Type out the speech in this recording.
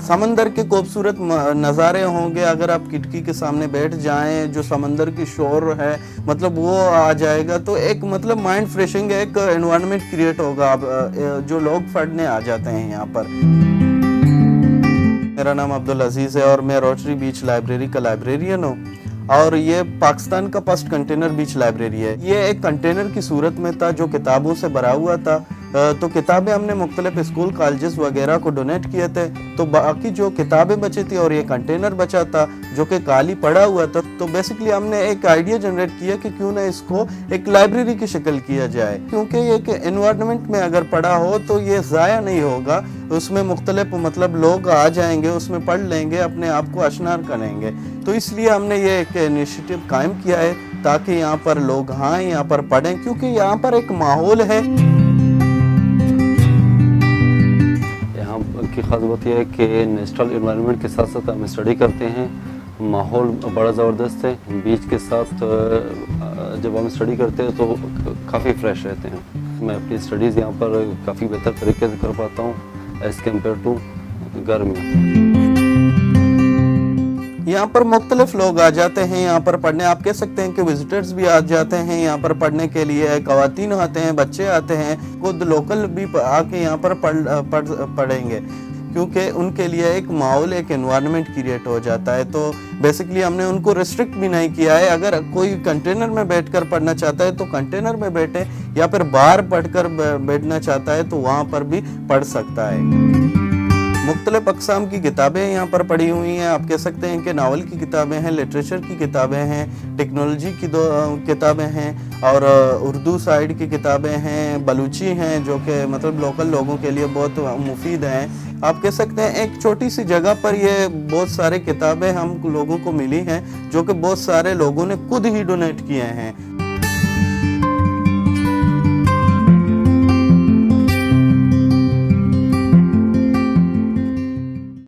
समंदर के खूबसूरत नज़ारे होंगे, अगर आप खिड़की के सामने बैठ जाएं, जो समंदर की शोर है मतलब वो आ जाएगा, तो एक मतलब माइंड फ्रेशिंग एक एनवायरनमेंट क्रिएट होगा। आप जो लोग पढ़ने आ जाते हैं यहाँ पर। मेरा नाम अब्दुल अजीज़ है और मैं रोटरी बीच लाइब्रेरी का लाइब्रेरियन हूँ और ये पाकिस्तान का फर्स्ट कंटेनर बीच लाइब्रेरी है। ये एक कंटेनर की सूरत में था जो किताबों से भरा हुआ था। तो किताबें हमने मुख्तलिफ स्कूल कॉलेजेस वगैरह को डोनेट किए थे, तो बाकी जो किताबें बची थी और ये कंटेनर बचा था जो कि खाली पड़ा हुआ था, तो बेसिकली हमने एक आइडिया जनरेट किया कि क्यों ना इसको एक लाइब्रेरी की शक्ल किया जाए, क्योंकि एक एनवायरनमेंट में अगर पड़ा हो तो ये ज़ाया नहीं होगा, उसमें मुख्तलिफ मतलब लोग आ जाएंगे, उसमें पढ़ लेंगे, अपने आप को अशनार करेंगे। तो इसलिए हमने ये एक इनिशिएटिव कायम किया है ताकि यहाँ पर लोग आएँ, यहाँ पर पढ़ें, क्योंकि यहाँ पर एक माहौल है। की ख़ास बात यह है कि नेचुरल इन्वायरमेंट के साथ साथ हम स्टडी करते हैं। माहौल बड़ा ज़बरदस्त है। बीच के साथ जब हम स्टडी करते हैं तो काफ़ी फ्रेश रहते हैं। मैं अपनी स्टडीज़ यहाँ पर काफ़ी बेहतर तरीके से कर पाता हूँ एज़ कम्पेयर टू घर में। यहाँ पर मुख्तलिफ लोग आ जाते हैं यहाँ पर पढ़ने। आप कह सकते हैं कि विजिटर्स भी आ जाते हैं यहाँ पर पढ़ने के लिए, ख़वातीन आते हैं, बच्चे आते हैं, खुद लोकल भी आके यहाँ पर पढ़ेंगे, क्योंकि उनके लिए एक माहौल, एक एनवायरनमेंट क्रिएट हो जाता है। तो बेसिकली हमने उनको रिस्ट्रिक्ट भी नहीं किया है। अगर कोई कंटेनर में बैठकर पढ़ना चाहता है तो कंटेनर में बैठे, या फिर बाहर पढ़कर बैठना चाहता है तो वहाँ पर भी पढ़ सकता है। मुख्तलिफ अक़साम की किताबें यहाँ पर पड़ी हुई हैं। आप कह सकते हैं कि नावल की किताबें हैं, लिटरेचर की किताबें हैं, टेक्नोलॉजी की किताबें हैं और उर्दू साइड की किताबें हैं, बलूची हैं जो कि मतलब लोकल लोगों के लिए बहुत मुफीद हैं। आप कह सकते हैं एक छोटी सी जगह पर ये बहुत सारे किताबें हम लोगों को मिली हैं जो कि बहुत सारे लोगों ने खुद ही डोनेट किए हैं।